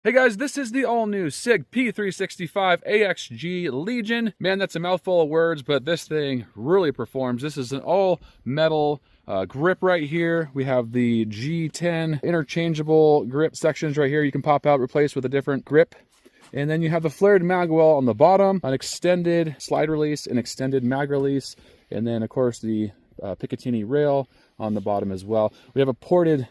Hey guys, this is the all-new Sig P365 AXG-LEGIon. Man, that's a mouthful of words, but this thing really performs. This is an all-metal grip right here. We have the G10 interchangeable grip sections right here. You can pop out, replace with a different grip. And then you have the flared mag well on the bottom, an extended slide release, an extended mag release, and then of course the Picatinny rail on the bottom as well. We have a ported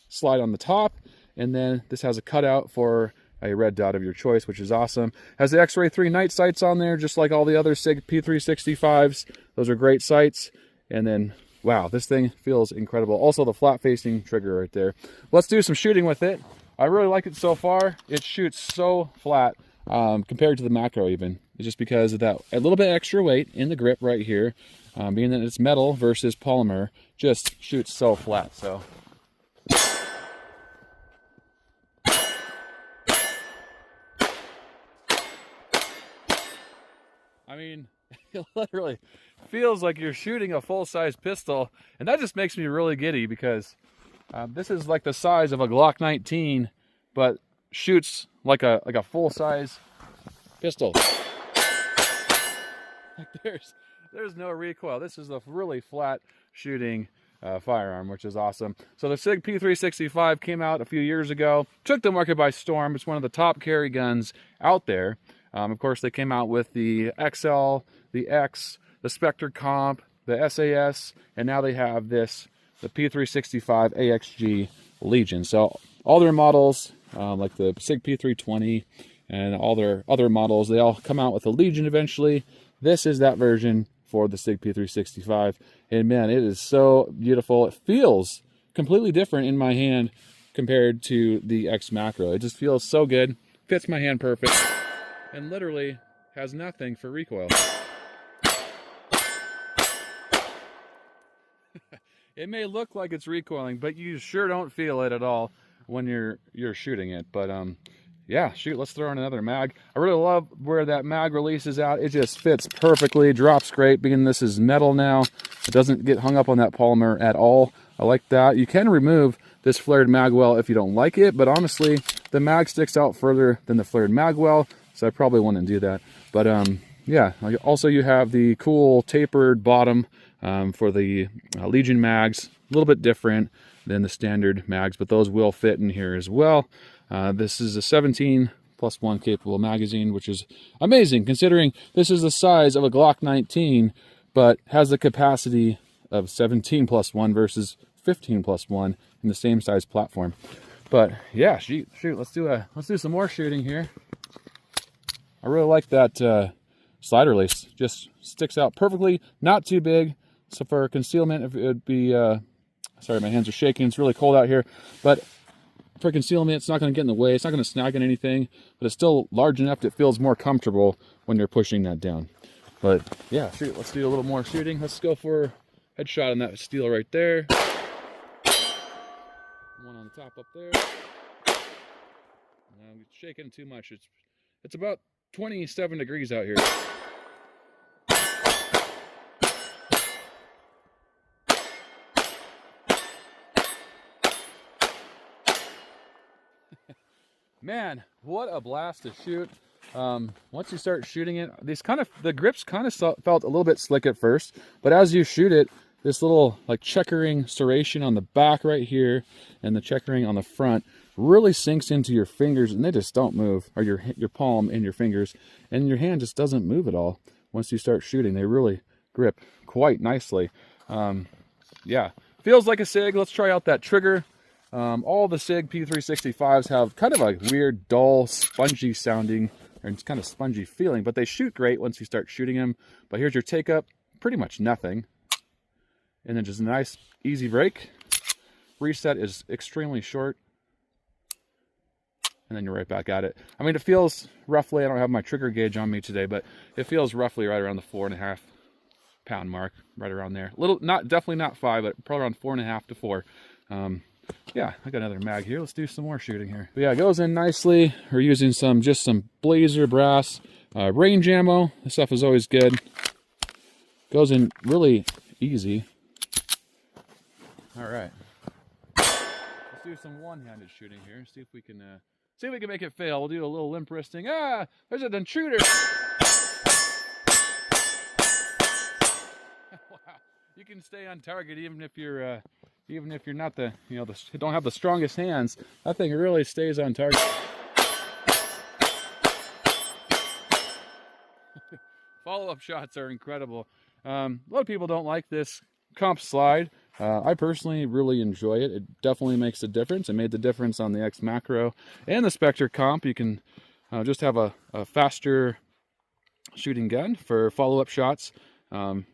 slide on the top. And then this has a cutout for a red dot of your choice, which is awesome. Has the X-Ray 3 night sights on there, just like all the other Sig P365s. Those are great sights. And then, wow, this thing feels incredible. Also, the flat-facing trigger right there. Let's do some shooting with it. I really like it so far. It shoots so flat compared to the macro even. It's just because of that a little bit extra weight in the grip right here, being that it's metal versus polymer, just shoots so flat. So. I mean, it literally feels like you're shooting a full-size pistol, and that just makes me really giddy because this is like the size of a Glock 19, but shoots like a full-size pistol. Like there's no recoil. This is a really flat shooting firearm, which is awesome. So the Sig P365 came out a few years ago, took the market by storm. It's one of the top carry guns out there. Of course, they came out with the XL, the X, the Spectre Comp, the SAS, and now they have this, the P365 AXG-LEGIon. So all their models, like the Sig P320 and all their other models, they all come out with a Legion eventually. This is that version for the Sig P365. And man, it is so beautiful. It feels completely different in my hand compared to the X Macro. It just feels so good, fits my hand perfect, and literally has nothing for recoil. It may look like it's recoiling, but you sure don't feel it at all when you're shooting it. But yeah, shoot, let's throw in another mag. I really love where that mag releases out. It just fits perfectly, drops great, being this is metal now. It doesn't get hung up on that polymer at all. I like that. You can remove this flared mag well if you don't like it, but honestly, the mag sticks out further than the flared mag well, so I probably wouldn't do that. But yeah, also you have the cool tapered bottom for the Legion mags, a little bit different than the standard mags, but those will fit in here as well. This is a 17+1 capable magazine, which is amazing considering this is the size of a Glock 19, but has the capacity of 17+1 versus 15+1 in the same size platform. But yeah, shoot, let's do some more shooting here. I really like that slide release. Just sticks out perfectly, not too big. So for concealment, if it would be, sorry, my hands are shaking. It's really cold out here. But for concealment, it's not going to get in the way. It's not going to snag on anything. But it's still large enough that it feels more comfortable when you're pushing that down. But yeah, shoot, let's do a little more shooting. Let's go for a headshot on that steel right there. One on the top up there. I'm shaking too much. It's about 27 degrees out here. Man, what a blast to shoot. Once you start shooting it, the grips kind of felt a little bit slick at first, but as you shoot it, this little like checkering serration on the back right here and the checkering on the front really sinks into your fingers, and they just don't move, or your palm and your fingers, and your hand just doesn't move at all. Once you start shooting, they really grip quite nicely. Yeah, feels like a Sig. Let's try out that trigger. All the Sig P365s have kind of a weird, dull, spongy sounding, or it's kind of spongy feeling, but they shoot great once you start shooting them. But here's your take up, pretty much nothing. And then just a nice, easy break. Reset is extremely short. And then you're right back at it. I mean, it feels roughly, I don't have my trigger gauge on me today, but it feels roughly right around the 4.5 pound mark, right around there. Definitely not 5, but probably around 4.5 to 4. Yeah, I got another mag here. Let's do some more shooting here. But yeah, it goes in nicely. We're using just some Blazer brass range ammo. This stuff is always good. Goes in really easy. All right. Let's do some one-handed shooting here. See if we can See if we can make it fail. We'll do a little limp wristing. Ah, there's an intruder. Wow. You can stay on target even if you're not the, don't have the strongest hands. That thing really stays on target. Follow-up shots are incredible. A lot of people don't like this comp slide. I personally really enjoy it. It definitely makes a difference. It made the difference on the X Macro and the Spectre comp. You can just have a faster shooting gun for follow-up shots. And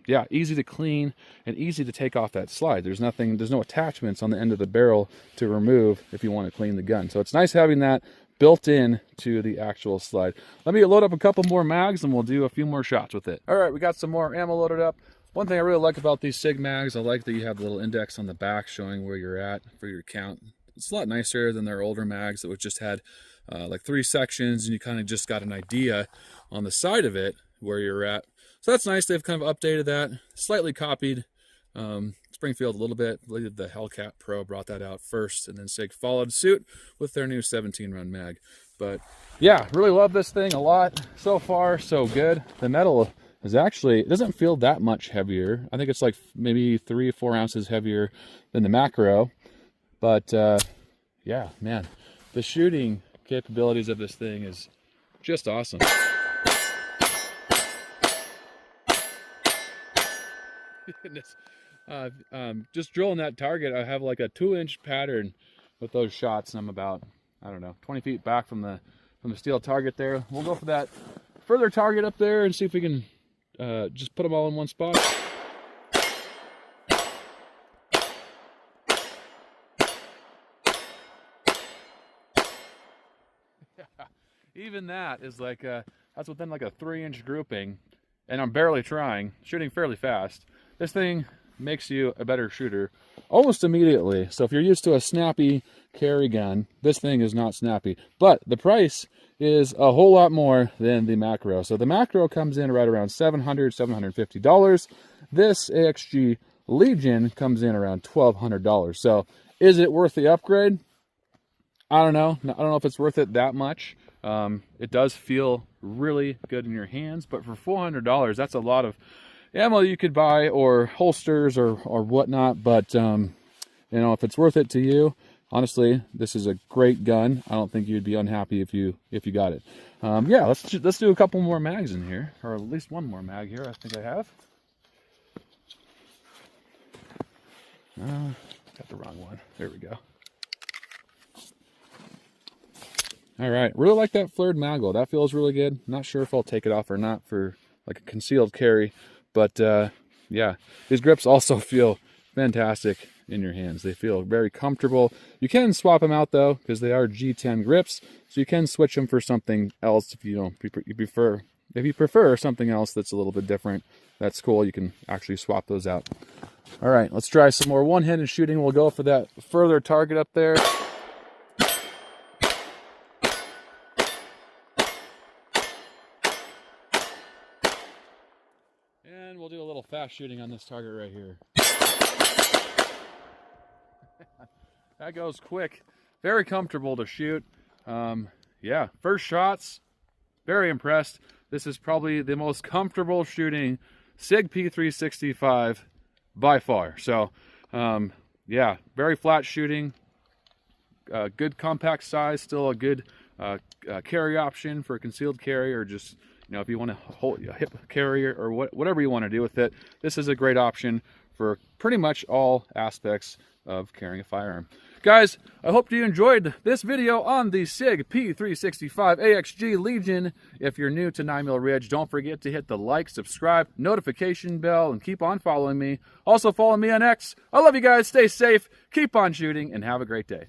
yeah, easy to clean and easy to take off that slide. There's no attachments on the end of the barrel to remove if you want to clean the gun. So it's nice having that built in to the actual slide. Let me load up a couple more mags and we'll do a few more shots with it. All right, we got some more ammo loaded up. One thing I really like about these Sig mags, I like that you have a little index on the back showing where you're at for your count. It's a lot nicer than their older mags that would just had like 3 sections and you kind of just got an idea on the side of it where you're at. So that's nice. They've kind of updated that, slightly copied Springfield a little bit. The Hellcat Pro brought that out first, and then Sig followed suit with their new 17-round mag. But yeah, really love this thing a lot. So far, so good. The metal is actually, it doesn't feel that much heavier. I think it's like maybe 3 or 4 ounces heavier than the Macro. But yeah, man, the shooting capabilities of this thing is just awesome. Goodness. Just drilling that target, I have like a 2-inch pattern with those shots, and I'm about, I don't know, 20 feet back from the steel target there. We'll go for that further target up there and see if we can just put them all in one spot. Even that is like that's within like a 3-inch grouping, and I'm barely trying, shooting fairly fast. This thing makes you a better shooter almost immediately. So if you're used to a snappy carry gun, this thing is not snappy. But the price is a whole lot more than the Macro. So the Macro comes in right around $700, $750. This AXG-LEGION comes in around $1,200. So is it worth the upgrade? I don't know. I don't know if it's worth it that much. It does feel really good in your hands, but for $400, that's a lot of ammo you could buy, or holsters or whatnot. But if it's worth it to you, honestly, this is a great gun. I don't think you'd be unhappy if you got it. Yeah, let's do a couple more mags in here, or at least one more mag here. I think I have. Got the wrong one. There we go. All right, really like that flared maggle. That feels really good. Not sure if I'll take it off or not for like a concealed carry. But yeah, these grips also feel fantastic in your hands. They feel very comfortable. You can swap them out though, because they are G10 grips, so you can switch them for something else if you prefer something else that's a little bit different. That's cool. You can actually swap those out. All right, let's try some more one-handed shooting. We'll go for that further target up there. And we'll do a little fast shooting on this target right here. That goes quick. Very comfortable to shoot. Yeah, first shots, very impressed. This is probably the most comfortable shooting Sig P365 by far. So, yeah, very flat shooting. Good compact size, still a good carry option for a concealed carry, or just, if you want to hold a hip carrier or whatever you want to do with it. This is a great option for pretty much all aspects of carrying a firearm. Guys, I hope you enjoyed this video on the Sig P365 AXG-LEGION. If you're new to 9mm Ridge, don't forget to hit the like, subscribe, notification bell, and keep on following me. Also follow me on X. I love you guys. Stay safe, keep on shooting, and have a great day.